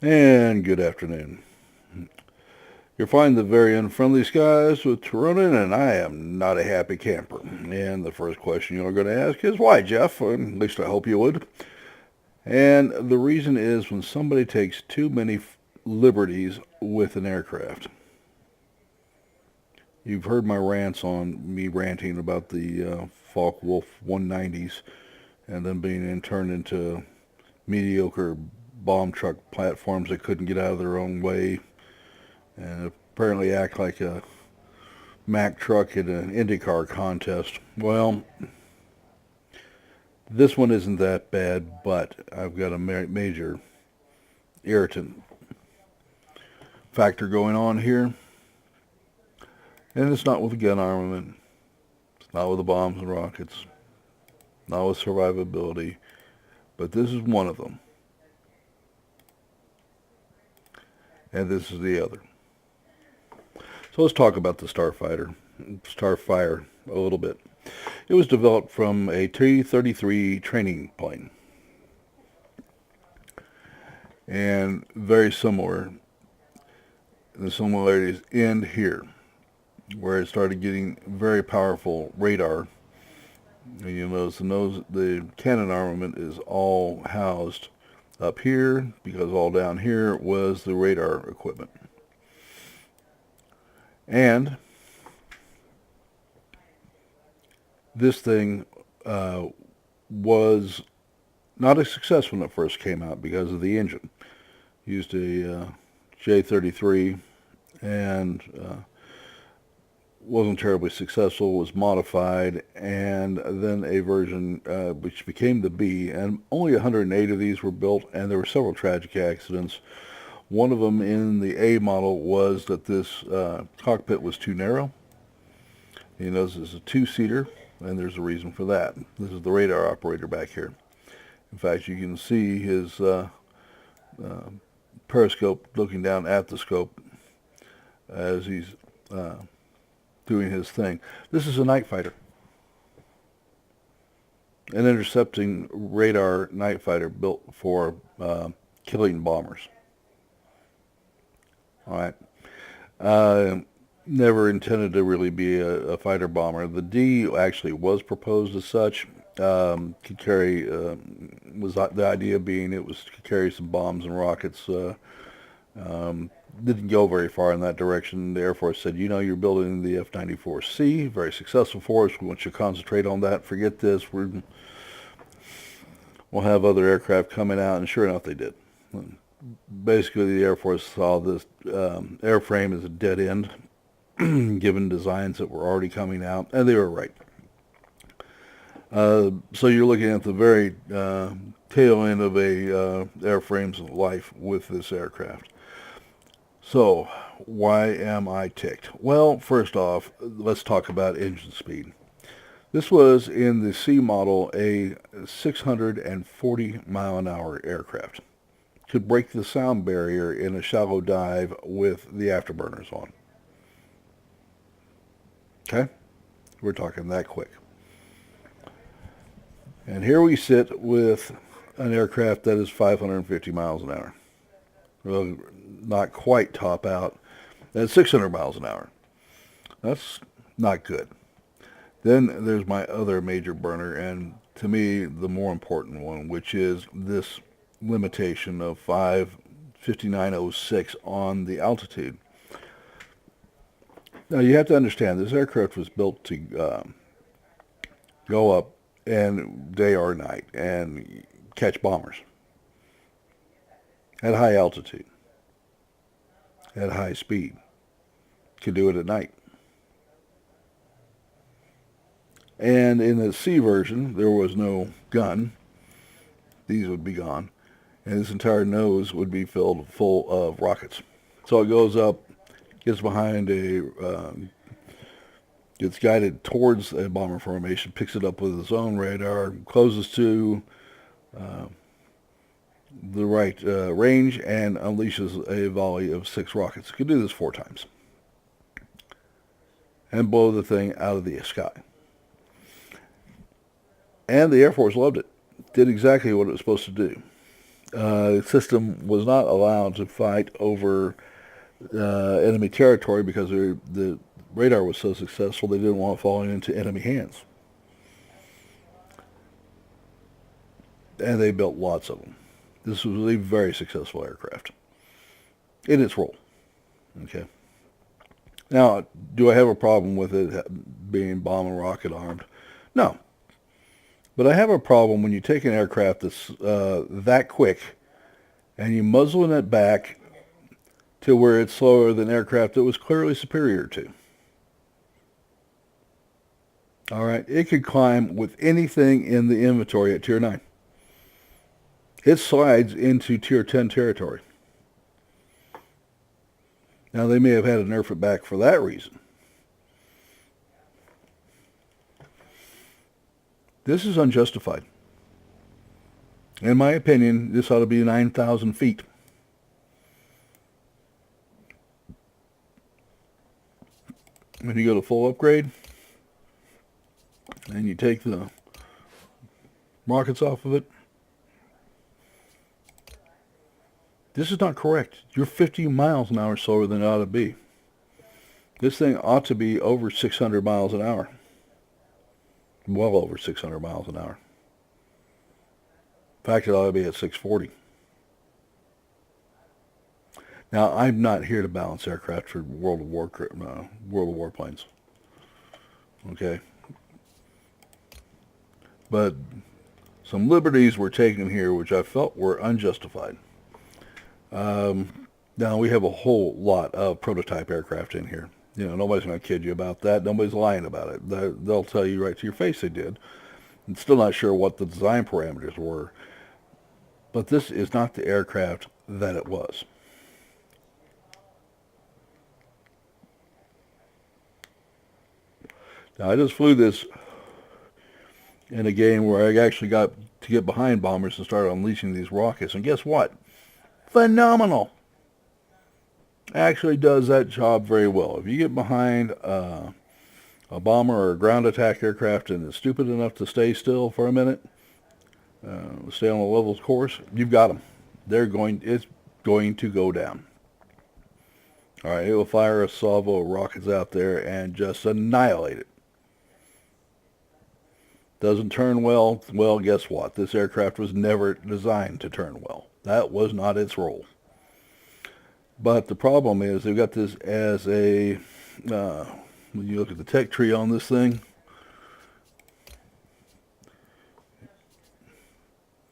And good afternoon. You're flying the very unfriendly skies with Tironan, and I am not a happy camper. And the first question you're going to ask is, why, Jeff? Or at least I hope you would. And the reason is when somebody takes too many liberties with an aircraft. You've heard my rants on me ranting about the Focke-Wulf 190s and them being turned into mediocre bomb truck platforms that couldn't get out of their own way and apparently act like a Mack truck in an IndyCar contest. Well, this one isn't that bad, but I've got a major irritant factor going on here. And it's not with the gun armament, it's not with the bombs and rockets, not with survivability, but this is one of them. And this is the other. So let's talk about the Starfire, a little bit. It was developed from a T-33 training plane. And very similar. The similarities end here, where it started getting very powerful radar. And you'll notice the cannon armament is all housed up here, because all down here was the radar equipment. And this thing was not a success when it first came out because of the engine. Used a J33 and wasn't terribly successful, was modified, and then a version which became the B, and only 108 of these were built, and there were several tragic accidents. One of them in the A model was that this cockpit was too narrow. You notice it's a two-seater, and there's a reason for that. This is the radar operator back here. In fact, you can see his periscope looking down at the scope as he's doing his thing. This is a night fighter. An intercepting radar night fighter built for killing bombers. All right. Never intended to really be a fighter bomber. The D actually was proposed as such. Could carry, was the idea being it was to carry some bombs and rockets. Didn't go very far in that direction. The Air Force said, you're building the F-94C, very successful for us. We want you to concentrate on that. Forget this. We'll have other aircraft coming out, and sure enough, they did. Basically, the Air Force saw this airframe as a dead end, given designs that were already coming out, and they were right. So you're looking at the very tail end of a airframe's life with this aircraft. So, why am I ticked? Well, first off, let's talk about engine speed. This was, in the C model, a 640 mile an hour aircraft. Could break the sound barrier in a shallow dive with the afterburners on. Okay? We're talking that quick. And here we sit with an aircraft that is 550 miles an hour. Well, not quite top out. At 600 miles an hour. That's not good. Then there's my other major burner, and to me, the more important one, which is this limitation of 559.06 on the altitude. Now, you have to understand, this aircraft was built to go up and day or night and catch bombers at high altitude, at high speed. Could do it at night. And in the C version, there was no gun. These would be gone. And this entire nose would be filled full of rockets. So it goes up, gets behind gets guided towards a bomber formation, picks it up with its own radar, closes to the right range, and unleashes a volley of 6 rockets. It could do this 4 times. And blow the thing out of the sky. And the Air Force loved it. Did exactly what it was supposed to do. system was not allowed to fight over enemy territory because the radar was so successful they didn't want it falling into enemy hands. And they built lots of them. This was a very successful aircraft in its role. Okay. Now, do I have a problem with it being bomb and rocket armed? No. But I have a problem when you take an aircraft that's that quick and you muzzle it back to where it's slower than aircraft that was clearly superior to. All right. It could climb with anything in the inventory at Tier 9. It slides into Tier 10 territory. Now, they may have had to nerf it back for that reason. This is unjustified. In my opinion, this ought to be 9,000 feet. When you go to full upgrade, and you take the rockets off of it, this is not correct. You're 50 miles an hour slower than it ought to be. This thing ought to be over 600 miles an hour. Well over 600 miles an hour. In fact, it ought to be at 640. Now, I'm not here to balance aircraft for World of Warplanes. Okay? But some liberties were taken here which I felt were unjustified. Now, we have a whole lot of prototype aircraft in here. You know, nobody's going to kid you about that. Nobody's lying about it. They'll tell you right to your face they did. I'm still not sure what the design parameters were. But this is not the aircraft that it was. Now, I just flew this in a game where I actually got to get behind bombers and start unleashing these rockets. And guess what? Phenomenal. Actually does that job very well. If you get behind a bomber or a ground attack aircraft and is stupid enough to stay still for a minute, stay on a level course, you've got them. It's going to go down. All right, it will fire a salvo of rockets out there and just annihilate it. Doesn't turn well. Well, guess what? This aircraft was never designed to turn well. That was not its role. But the problem is they've got this as a, when you look at the tech tree on this thing,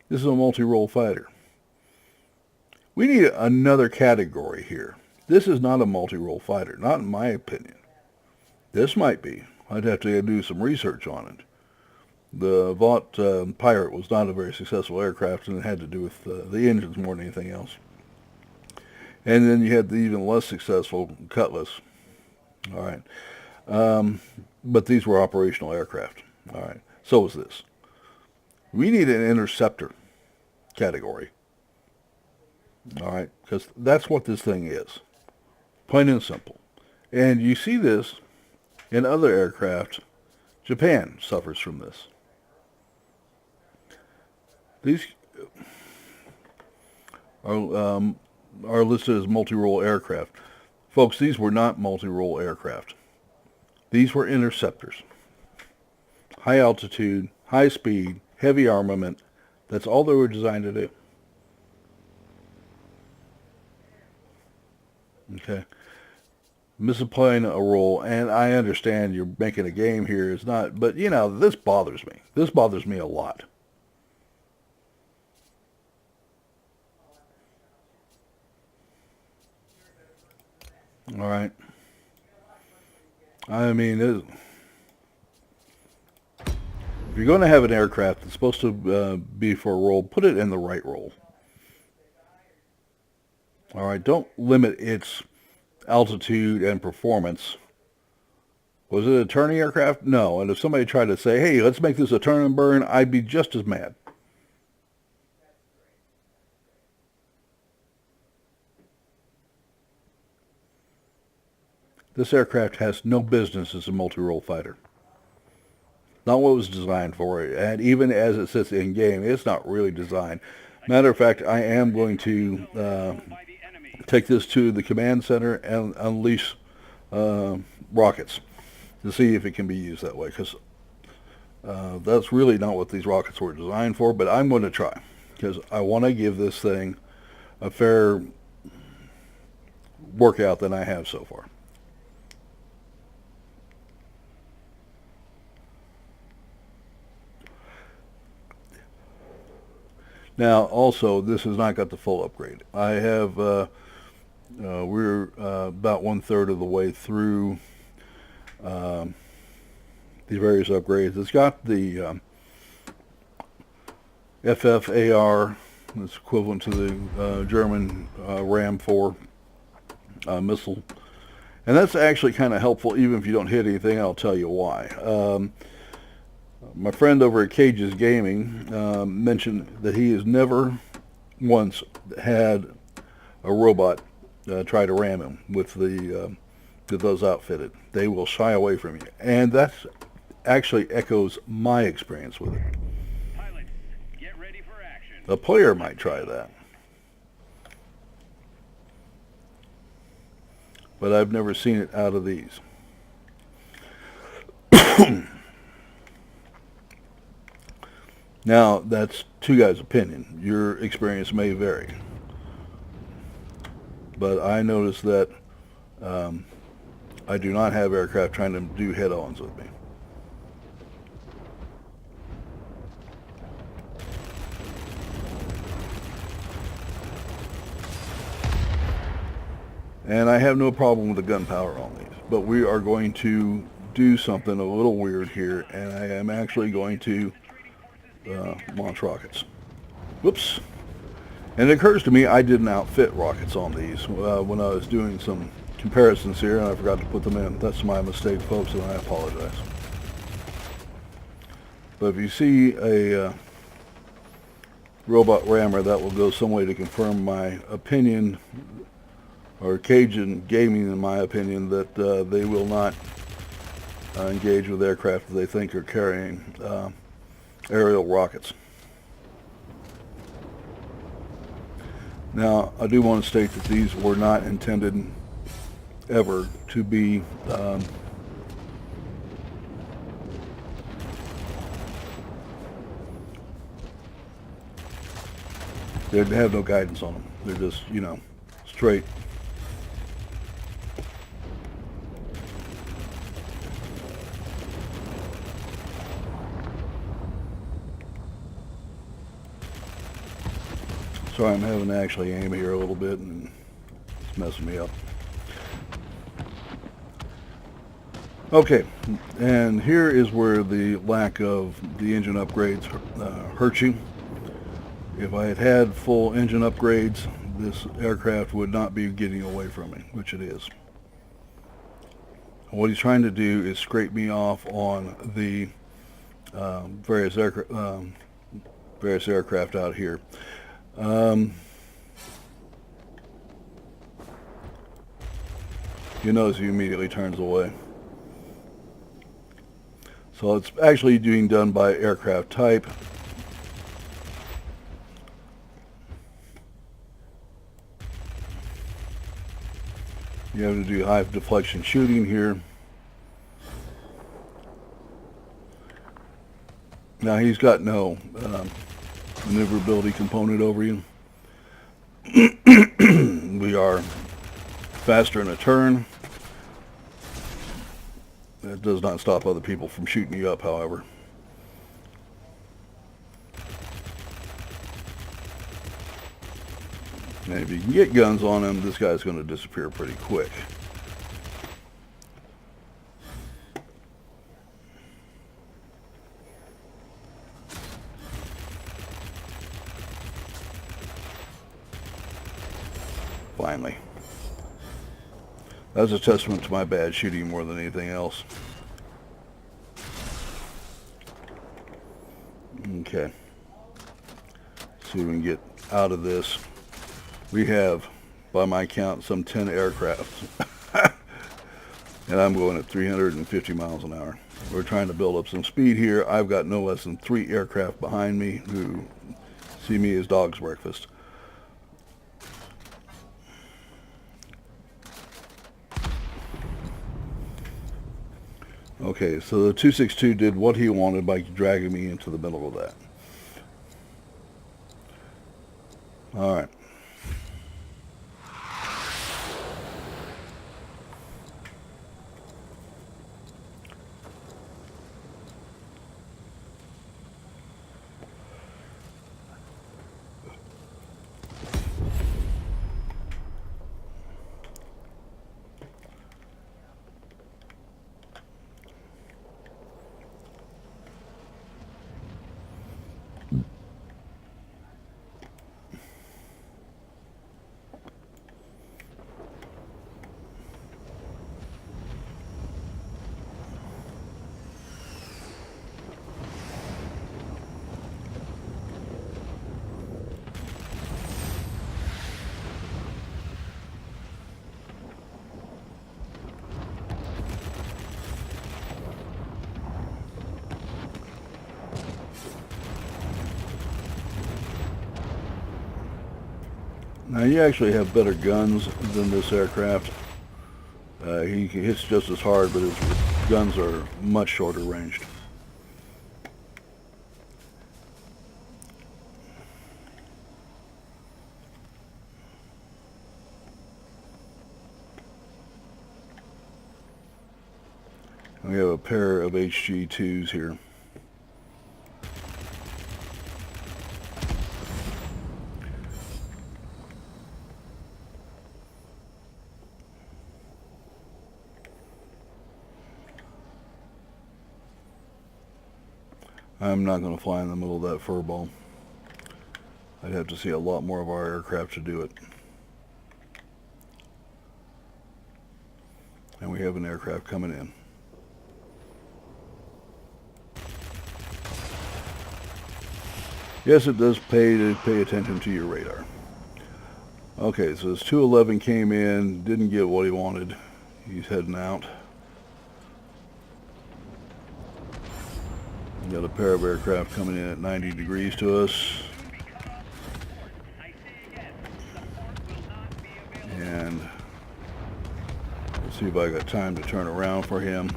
this is a multi-role fighter. We need another category here. This is not a multi-role fighter, not in my opinion. This might be. I'd have to do some research on it. The Vought Pirate was not a very successful aircraft, and it had to do with the engines more than anything else. And then you had the even less successful Cutlass. All right. But these were operational aircraft. All right. So was this. We need an interceptor category. All right. Because that's what this thing is. Plain and simple. And you see this in other aircraft. Japan suffers from this. These are listed as multi-role aircraft. Folks, these were not multi-role aircraft. These were interceptors. High altitude, high speed, heavy armament. That's all they were designed to do. Okay. Misapplying a role, and I understand you're making a game here. It's not, but you know, this bothers me. This bothers me a lot. All right. I mean, if you're going to have an aircraft that's supposed to be for a role, put it in the right role. All right. Don't limit its altitude and performance. Was it a turning aircraft? No. And if somebody tried to say, hey, let's make this a turn and burn, I'd be just as mad. This aircraft has no business as a multi-role fighter. Not what it was designed for. And even as it sits in game, it's not really designed. Matter of fact, I am going to take this to the command center and unleash rockets to see if it can be used that way, because that's really not what these rockets were designed for, but I'm going to try, because I want to give this thing a fair workout than I have so far. Now, also, this has not got the full upgrade. I have, we're about 1/3 of the way through the various upgrades. It's got the FFAR, that's equivalent to the German Ram 4 missile. And that's actually kind of helpful, even if you don't hit anything. I'll tell you why. My friend over at Cage's Gaming mentioned that he has never once had a robot try to ram him with those outfitted. They will shy away from you, and that actually echoes my experience with it. Pilots, get ready for action. A player might try that, but I've never seen it out of these. Now, that's two guys' opinion. Your experience may vary. But I noticed that I do not have aircraft trying to do head-ons with me. And I have no problem with the gunpowder on these. But we are going to do something a little weird here, and I am actually going to launch rockets. Whoops. And it occurs to me I didn't outfit rockets on these when I was doing some comparisons here, and I forgot to put them in. That's my mistake, folks, and I apologize. But if you see a robot rammer, that will go some way to confirm my opinion, or Cajun Gaming, in my opinion, that they will not engage with aircraft that they think are carrying aerial rockets. Now, I do want to state that these were not intended ever to be they have no guidance on them. They're just, straight. Sorry, I'm having to actually aim here a little bit, and it's messing me up. Okay, and here is where the lack of the engine upgrades hurt you. If I had had full engine upgrades, this aircraft would not be getting away from me, which it is. What he's trying to do is scrape me off on the various aircraft out here. You notice he immediately turns away. So it's actually being done by aircraft type. You have to do high deflection shooting here. Now he's got no maneuverability component over you. We are faster in a turn. That does not stop other people from shooting you up, however. And if you can get guns on him, this guy's going to disappear pretty quick. Finally. That's a testament to my bad shooting more than anything else. Okay. See if we can get out of this. We have, by my count, some 10 aircraft. And I'm going at 350 miles an hour. We're trying to build up some speed here. I've got no less than 3 aircraft behind me who see me as dog's breakfast. Okay, so the 262 did what he wanted by dragging me into the middle of that. All right. Now you actually have better guns than this aircraft. He hits just as hard, but his guns are much shorter ranged. We have a pair of HG2s here. I'm not going to fly in the middle of that furball. I'd have to see a lot more of our aircraft to do it. And we have an aircraft coming in. Yes, it does pay to pay attention to your radar. Okay, so this 211 came in, didn't get what he wanted. He's heading out. We got a pair of aircraft coming in at 90 degrees to us. And let's see if I got time to turn around for him.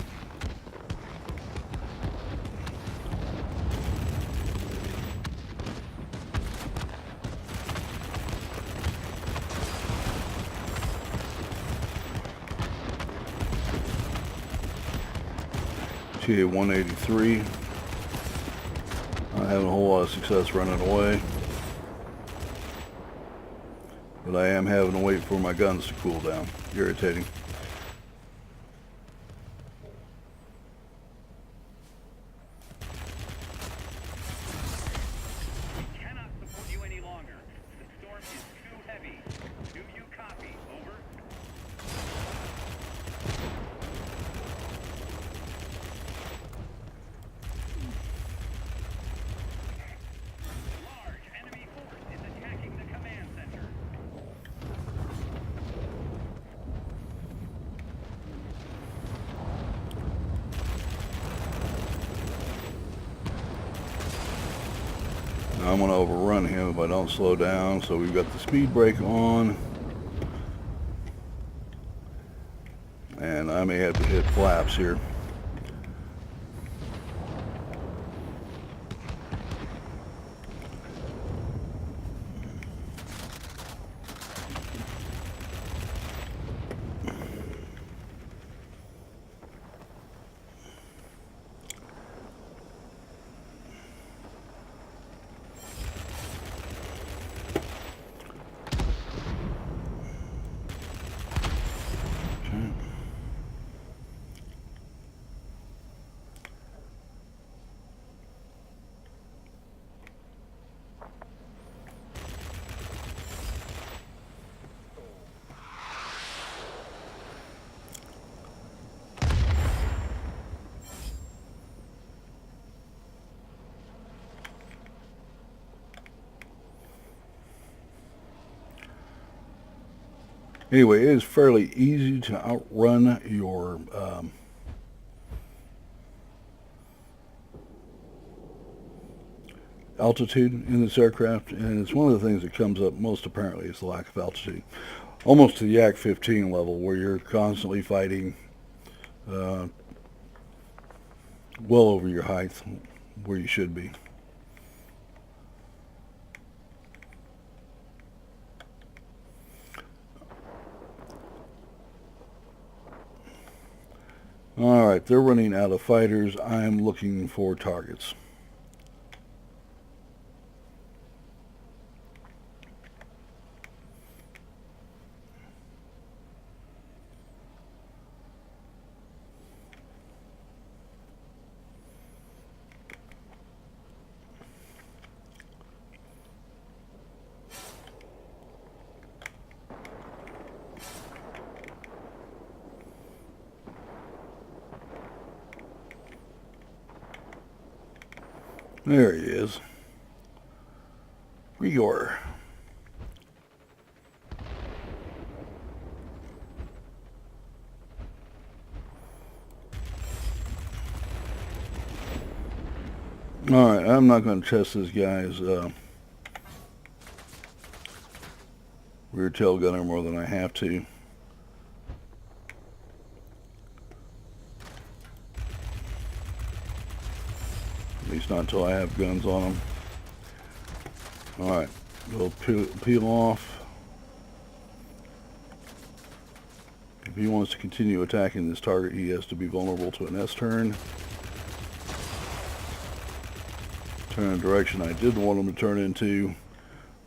TA-183. Not having a whole lot of success running away. But I am having to wait for my guns to cool down. Irritating. We cannot support you any longer. The storm is too heavy. Do you copy? Over. Large enemy force is attacking the command center. Now I'm going to overrun him if I don't slow down. So we've got the speed brake on. And I may have to hit flaps here. Anyway, it is fairly easy to outrun your altitude in this aircraft, and it's one of the things that comes up most apparently is the lack of altitude. Almost to the Yak 15 level, where you're constantly fighting well over your height where you should be. Alright, they're running out of fighters. I'm looking for targets. There he is. Rigor. Alright, I'm not going to test this guy's rear tail gunner more than I have to. At least not until I have guns on him. Alright, we'll peel off. If he wants to continue attacking this target, he has to be vulnerable to an S-turn. Turn in the direction I didn't want him to turn into.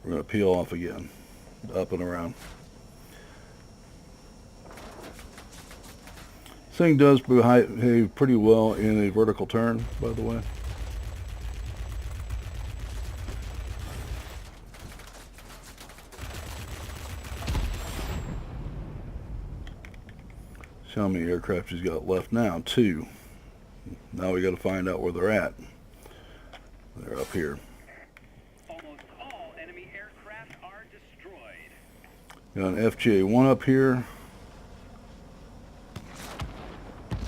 We're going to peel off again. Up and around. This thing does behave pretty well in a vertical turn, by the way. See how many aircraft he's got left now? 2. Now we got to find out where they're at. They're up here. Almost all enemy aircraft are destroyed. Got an FJ-1 up here.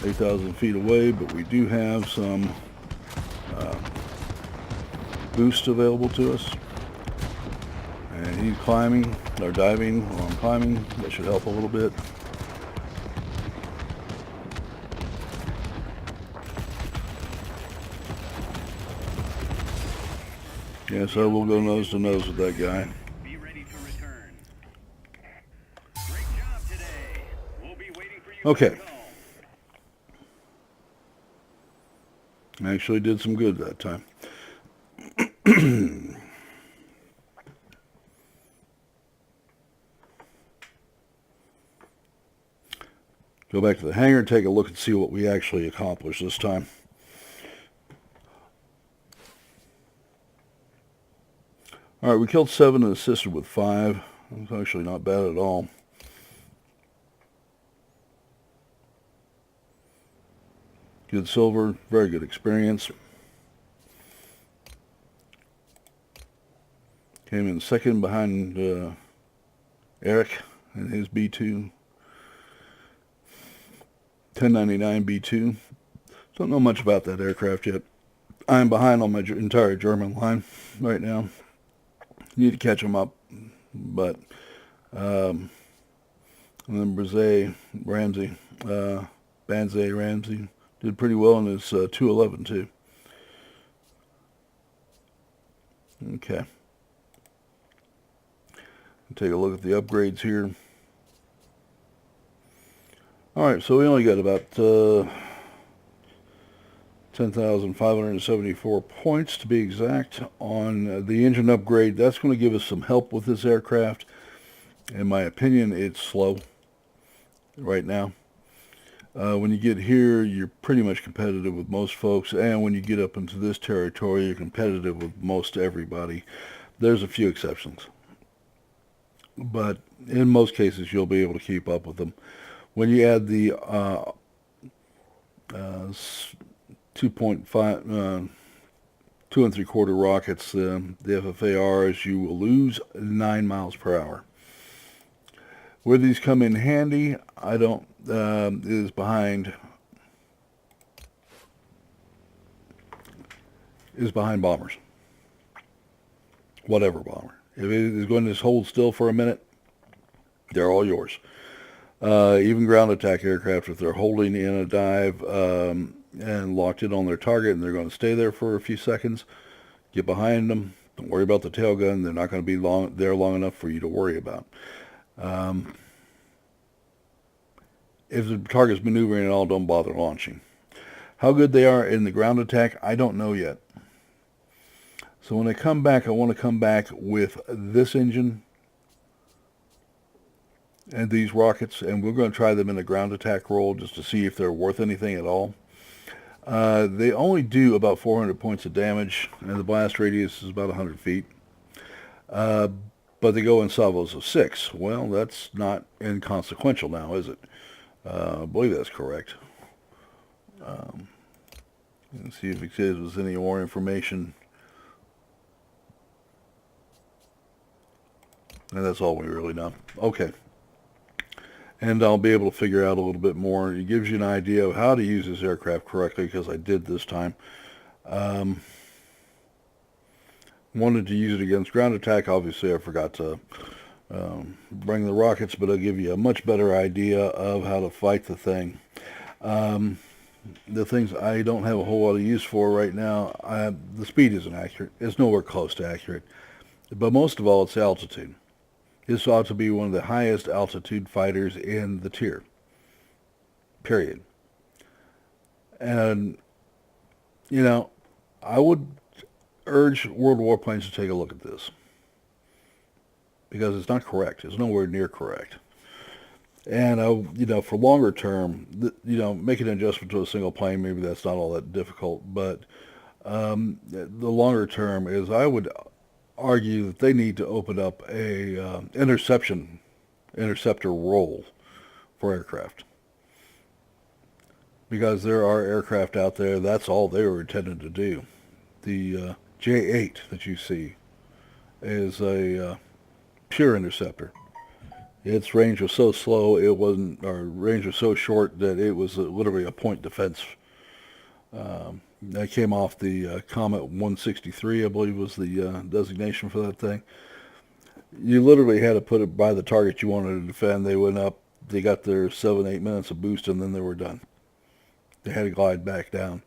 8,000 feet away, but we do have some boost available to us. And he's climbing, or diving, or I'm climbing. That should help a little bit. Yes, I will go nose to nose with that guy. Be ready to return. Great job today. We'll be waiting for you. Okay. back home. I actually did some good that time. Go back to the hangar, take a look and see what we actually accomplished this time. Alright, we killed 7 and assisted with 5. That's actually not bad at all. Good silver, very good experience. Came in second behind Eric and his B2. 1099 B2. Don't know much about that aircraft yet. I'm behind on my entire German line right now. Need to catch them up. But, and then Banzai Ramsey did pretty well in his 211 too. Okay. Take a look at the upgrades here. Alright, so we only got about 10,574 points to be exact on the engine upgrade. That's going to give us some help with this aircraft. In my opinion, it's slow right now. When you get here, you're pretty much competitive with most folks, and when you get up into this territory, you're competitive with most everybody. There's a few exceptions, but in most cases, you'll be able to keep up with them. When you add the 2.5, 2 3/4 rockets, the FFARs, you will lose 9 miles per hour. Where these come in handy, I don't, is behind bombers. whatever bomber. If it is going to hold still for a minute, they're all yours. Even ground attack aircraft, if they're holding in a dive and locked in on their target and they're going to stay there for a few seconds, get behind them. Don't worry about the tail gun. They're not going to be there long enough for you to worry about. If the target's maneuvering at all, don't bother launching. How good they are in the ground attack, I don't know yet. So when I come back, I want to come back with this engine and these rockets, and we're going to try them in a ground attack role just to see if they're worth anything at all. They only do about 400 points of damage, and the blast radius is about 100 feet. But they go in salvos of 6. Well, that's not inconsequential now, is it? I believe that's correct. Let's see if it says there's any more information. And that's all we really know. Okay. And I'll be able to figure out a little bit more. It gives you an idea of how to use this aircraft correctly, because I did this time. Wanted to use it against ground attack. Obviously, I forgot to bring the rockets, but I'll give you a much better idea of how to fight the thing. The things I don't have a whole lot of use for right now, the speed isn't accurate. It's nowhere close to accurate. But most of all, it's altitude. This ought to be one of the highest altitude fighters in the tier. Period. And, you know, I would urge World Warplanes to take a look at this, because it's not correct. It's nowhere near correct. And, you know, for longer term, you know, make an adjustment to a single plane. Maybe that's not all that difficult. But the longer term is, I would argue that they need to open up a interceptor role for aircraft, because there are aircraft out there that's all they were intended to do. The J8 that you see is a pure interceptor. Its range was so slow, it wasn't, or range was so short that it was literally a point defense. That came off the Comet 163, I believe was the designation for that thing. You literally had to put it by the target you wanted to defend. They went up, they got their 7-8 minutes of boost, and then they were done. They had to glide back down.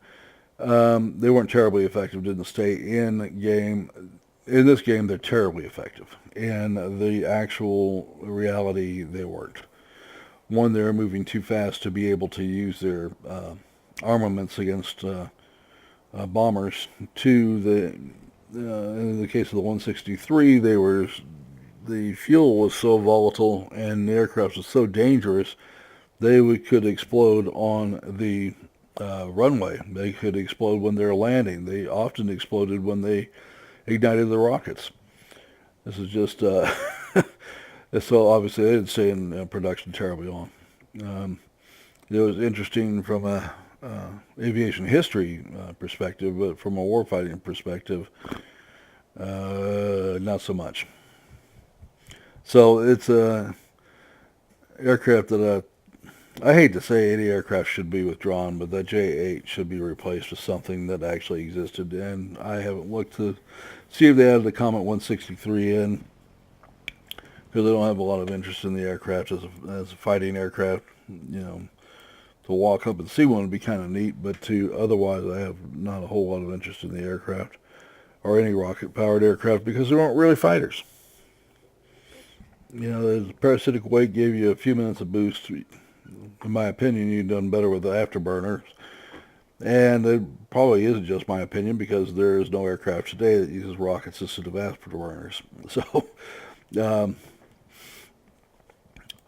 They weren't terribly effective, didn't stay in game. In this game, they're terribly effective. In the actual reality, they weren't. One, they were moving too fast to be able to use their armaments against bombers. Two, in the case of the 163, the fuel was so volatile and the aircraft was so dangerous, they could explode on the runway. They could explode when they're landing. They often exploded when they ignited the rockets. This is just so obviously they didn't stay in production terribly long. It was interesting from a aviation history perspective, but from a warfighting perspective, not so much. So it's a aircraft that I hate to say any aircraft should be withdrawn, but that J8 should be replaced with something that actually existed. And I haven't looked to see if they added the Comet 163 in, because I don't have a lot of interest in the aircraft as a fighting aircraft. You know, to walk up and see one would be kind of neat, but otherwise I have not a whole lot of interest in the aircraft or any rocket-powered aircraft, because they weren't really fighters. You know, the parasitic wake gave you a few minutes of boost. In my opinion, you've done better with the afterburners. And it probably isn't just my opinion, because there is no aircraft today that uses rockets instead of afterburners. So,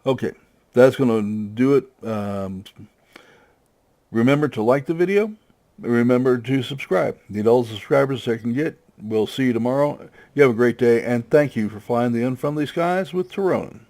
okay, that's going to do it. Remember to like the video. Remember to subscribe. Need all the subscribers I can get. We'll see you tomorrow. You have a great day, and thank you for flying the unfriendly skies with Tironan.